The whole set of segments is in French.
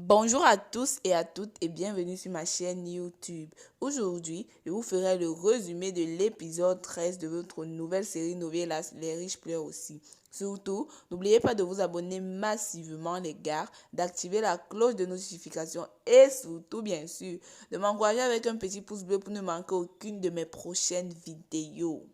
Bonjour à tous et à toutes et bienvenue sur ma chaîne YouTube. Aujourd'hui, je vous ferai le résumé de l'épisode 13 de votre nouvelle série Novelas Les riches pleurent aussi. Surtout, n'oubliez pas de vous abonner massivement les gars, d'activer la cloche de notification et surtout, bien sûr, de m'encourager avec un petit pouce bleu pour ne manquer aucune de mes prochaines vidéos.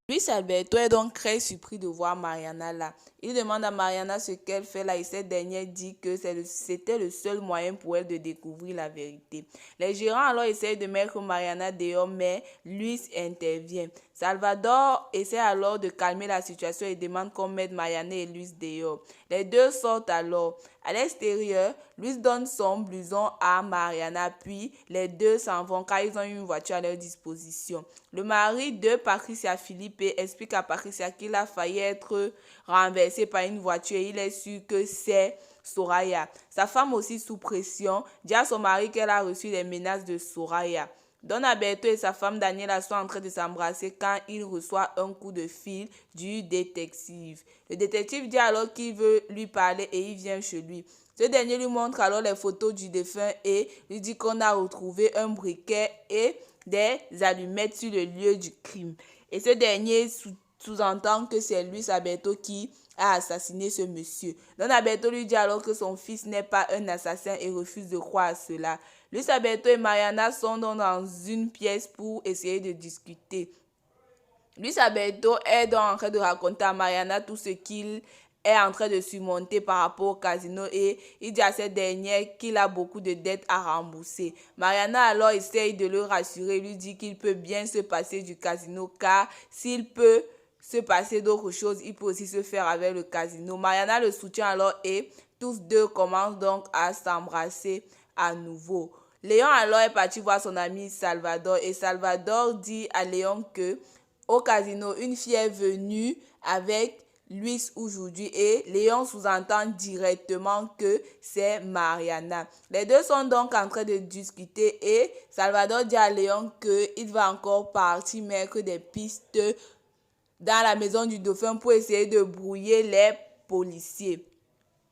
Luis Alberto est donc très surpris de voir Mariana là. Il demande à Mariana ce qu'elle fait là et cette dernière dit que c'était le seul moyen pour elle de découvrir la vérité. Les gérants alors essayent de mettre Mariana dehors mais Luis intervient. Salvador essaie alors de calmer la situation et demande qu'on mette Mariana et Luis dehors. Les deux sortent alors. À l'extérieur, Luis donne son blouson à Mariana puis les deux s'en vont car ils ont une voiture à leur disposition. Le mari de Patricia, Philippe, explique à Patricia qu'il a failli être renversé par une voiture et il est sûr que c'est Soraya. Sa femme aussi sous pression dit à son mari qu'elle a reçu les menaces de Soraya. Don Alberto et sa femme Daniela sont en train de s'embrasser quand il reçoit un coup de fil du détective. Le détective dit alors qu'il veut lui parler et il vient chez lui. Ce dernier lui montre alors les photos du défunt et lui dit qu'on a retrouvé un briquet et des allumettes sur le lieu du crime. Et ce dernier sous-entend que c'est Luis Alberto qui a assassiné ce monsieur. Don Alberto lui dit alors que son fils n'est pas un assassin et refuse de croire à cela. Luis Alberto et Mariana sont donc dans une pièce pour essayer de discuter. Luis Alberto est donc en train de raconter à Mariana tout ce qu'il est en train de surmonter par rapport au casino et il dit à cette dernière qu'il a beaucoup de dettes à rembourser. Mariana alors essaye de le rassurer, lui dit qu'il peut bien se passer du casino car s'il peut se passer d'autres choses, il peut aussi se faire avec le casino. Mariana le soutient alors et tous deux commencent donc à s'embrasser à nouveau. Léon alors est parti voir son ami Salvador et Salvador dit à Léon que au casino, une fille est venue avec Luis aujourd'hui et Léon sous-entend directement que c'est Mariana. Les deux sont donc en train de discuter et Salvador dit à Léon qu'il va encore partir mettre des pistes dans la maison du dauphin pour essayer de brouiller les policiers.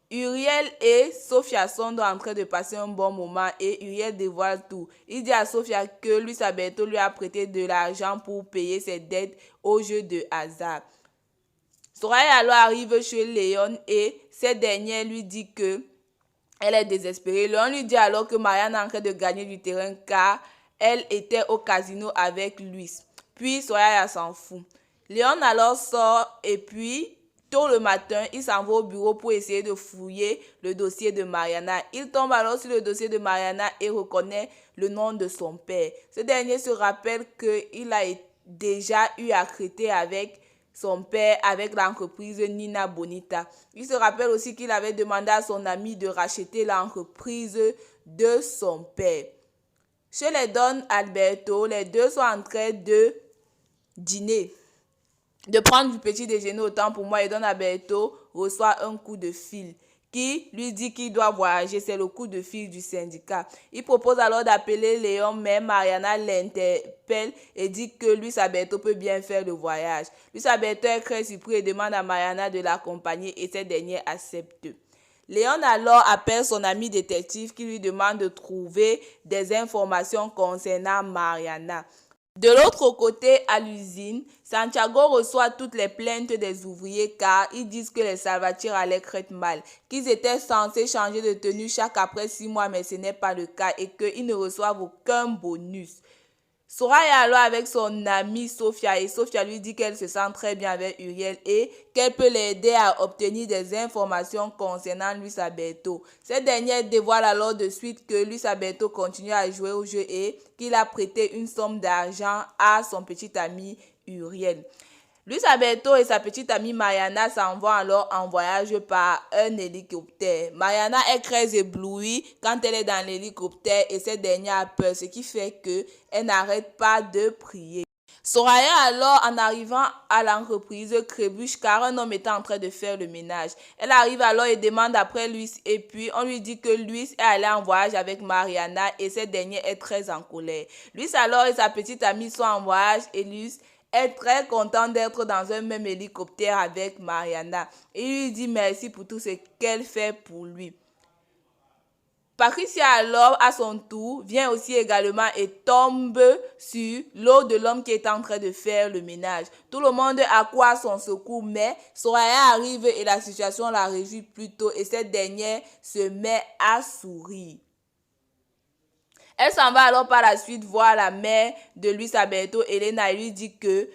Uriel et Sophia sont en train de passer un bon moment et Uriel dévoile tout. Il dit à Sophia que Luis Alberto lui a prêté de l'argent pour payer ses dettes au jeu de hasard. Soraya alors arrive chez Léon et cette dernière lui dit que elle est désespérée. Léon lui dit alors que Marianne est en train de gagner du terrain car elle était au casino avec Luis. Puis Soraya s'en fout. Léon alors sort et puis tôt le matin, il s'en va au bureau pour essayer de fouiller le dossier de Mariana. Il tombe alors sur le dossier de Mariana et reconnaît le nom de son père. Ce dernier se rappelle qu'il a déjà eu à traiter avec son père avec l'entreprise Nina Bonita. Il se rappelle aussi qu'il avait demandé à son ami de racheter l'entreprise de son père. Chez les Don Alberto, les deux sont en train de dîner, de prendre du petit déjeuner autant pour moi et Don Alberto reçoit un coup de fil qui lui dit qu'il doit voyager. C'est le coup de fil du syndicat. Il propose alors d'appeler Léon, mais Mariana l'interpelle et dit que Luis Alberto peut bien faire le voyage. Luis Alberto est très surpris et demande à Mariana de l'accompagner et cette dernière accepte. Léon alors appelle son ami détective qui lui demande de trouver des informations concernant Mariana. De l'autre côté, à l'usine, Santiago reçoit toutes les plaintes des ouvriers car ils disent que les Salvatierra allaient crête mal, qu'ils étaient censés changer de tenue chaque après 6 mois mais ce n'est pas le cas et qu'ils ne reçoivent aucun bonus. Soraya alors avec son amie Sophia et Sophia lui dit qu'elle se sent très bien avec Uriel et qu'elle peut l'aider à obtenir des informations concernant Luis Alberto. Cette dernière dévoile alors de suite que Luis Alberto continue à jouer au jeu et qu'il a prêté une somme d'argent à son petit ami Uriel. Luis Alberto et sa petite amie Mariana s'en vont alors en voyage par un hélicoptère. Mariana est très éblouie quand elle est dans l'hélicoptère et cette dernière a peur, ce qui fait qu'elle n'arrête pas de prier. Soraya alors, en arrivant à l'entreprise, trébuche car un homme était en train de faire le ménage. Elle arrive alors et demande après Luis et puis on lui dit que Luis est allé en voyage avec Mariana et cette dernière est très en colère. Luis alors et sa petite amie sont en voyage et Luis est très content d'être dans un même hélicoptère avec Mariana. Et il lui dit merci pour tout ce qu'elle fait pour lui. Patricia alors, à son tour, vient aussi également et tombe sur l'eau de l'homme qui est en train de faire le ménage. Tout le monde accourt à son secours, mais Soraya arrive et la situation la réjouit plutôt et cette dernière se met à sourire. Elle s'en va alors par la suite voir la mère de Luis Alberto, Elena, et lui dit que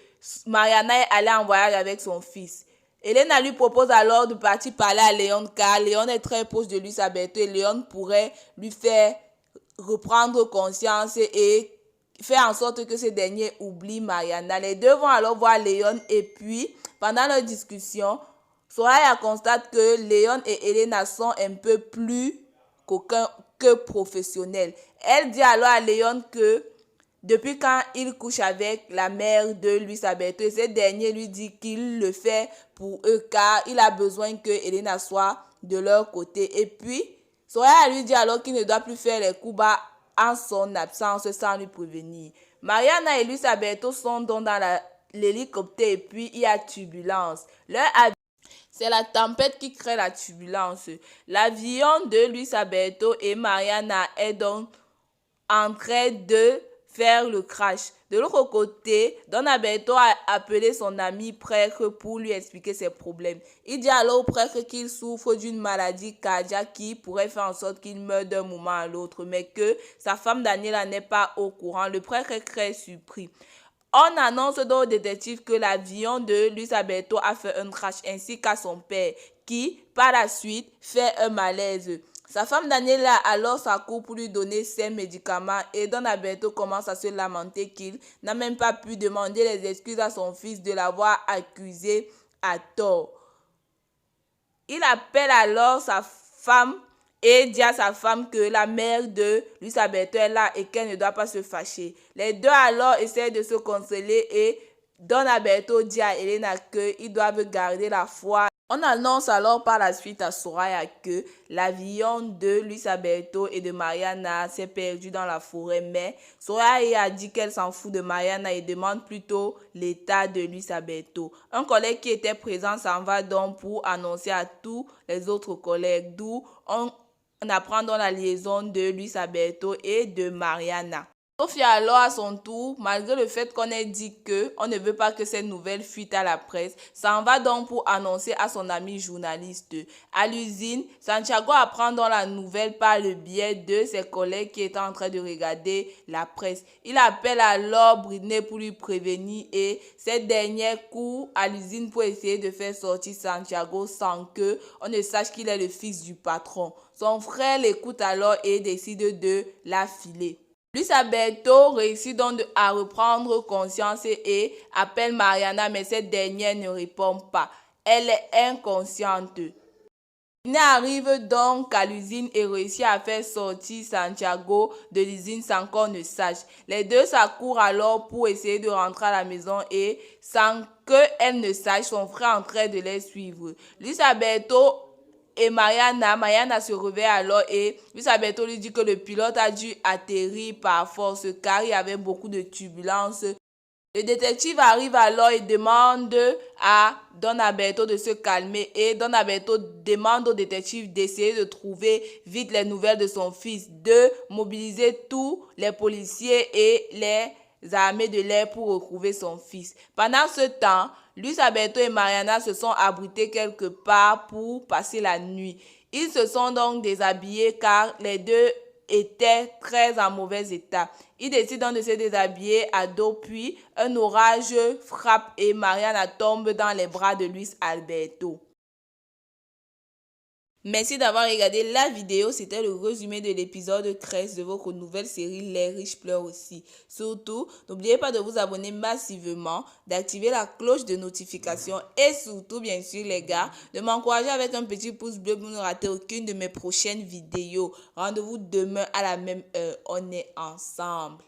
Mariana est allée en voyage avec son fils. Elena lui propose alors de partir parler à Léon car Léon est très proche de Luis Alberto et Léon pourrait lui faire reprendre conscience et faire en sorte que ce dernier oublie Mariana. Les deux vont alors voir Léon et puis, pendant leur discussion, Soraya constate que Léon et Elena sont un peu plus coquins que professionnels. Elle dit alors à Léon que depuis quand il couche avec la mère de Luis Alberto, et ce dernier lui dit qu'il le fait pour eux car il a besoin que Elena soit de leur côté. Et puis, Soraya lui dit alors qu'il ne doit plus faire les coups bas en son absence sans lui prévenir. Mariana et Luis Alberto sont donc dans l'hélicoptère et puis il y a turbulence. C'est la tempête qui crée la turbulence. L'avion de Luis Alberto et Mariana est donc en train de faire le crash. De l'autre côté, Don Alberto a appelé son ami prêtre pour lui expliquer ses problèmes. Il dit alors au prêtre qu'il souffre d'une maladie cardiaque qui pourrait faire en sorte qu'il meure d'un moment à l'autre, mais que sa femme Daniela n'est pas au courant. Le prêtre est très surpris. On annonce donc au détective que l'avion de Luis Alberto a fait un crash ainsi qu'à son père qui, par la suite, fait un malaise. Sa femme Daniela alors s'accourt pour lui donner ses médicaments et Don Alberto commence à se lamenter qu'il n'a même pas pu demander les excuses à son fils de l'avoir accusé à tort. Il appelle alors sa femme et dit à sa femme que la mère de Luis Alberto est là et qu'elle ne doit pas se fâcher. Les deux alors essaient de se consoler et Don Alberto dit à Elena qu'ils doivent garder la foi. On annonce alors par la suite à Soraya que l'avion de Luis Alberto et de Mariana s'est perdu dans la forêt, mais Soraya a dit qu'elle s'en fout de Mariana et demande plutôt l'état de Luis Alberto. Un collègue qui était présent s'en va donc pour annoncer à tous les autres collègues, d'où on apprend dans la liaison de Luis Alberto et de Mariana. Sofia alors à son tour, malgré le fait qu'on ait dit qu'on ne veut pas que cette nouvelle fuite à la presse, s'en va donc pour annoncer à son ami journaliste. À l'usine, Santiago apprend donc la nouvelle par le biais de ses collègues qui étaient en train de regarder la presse. Il appelle alors Britney pour lui prévenir et cette dernière court à l'usine pour essayer de faire sortir Santiago sans que on ne sache qu'il est le fils du patron. Son frère l'écoute alors et décide de la filer. Luis Alberto réussit donc à reprendre conscience et appelle Mariana, mais cette dernière ne répond pas. Elle est inconsciente. Il arrive donc à l'usine et réussit à faire sortir Santiago de l'usine sans qu'on ne sache. Les deux s'accourent alors pour essayer de rentrer à la maison et sans qu'elle ne sache, son frère est en train de les suivre. Luis Alberto et Mariana se réveille alors et Luis Alberto lui dit que le pilote a dû atterrir par force car il y avait beaucoup de turbulences. Le détective arrive alors et demande à Don Alberto de se calmer et Don Alberto demande au détective d'essayer de trouver vite les nouvelles de son fils, de mobiliser tous les policiers et les armées de l'air pour retrouver son fils. Pendant ce temps, Luis Alberto et Mariana se sont abrités quelque part pour passer la nuit. Ils se sont donc déshabillés car les deux étaient très en mauvais état. Ils décident de se déshabiller à dos puis un orage frappe et Mariana tombe dans les bras de Luis Alberto. Merci d'avoir regardé la vidéo, c'était le résumé de l'épisode 13 de votre nouvelle série Les riches pleurent aussi. Surtout, n'oubliez pas de vous abonner massivement, d'activer la cloche de notification et surtout, bien sûr les gars, de m'encourager avec un petit pouce bleu pour ne rater aucune de mes prochaines vidéos. Rendez-vous demain à la même heure, on est ensemble.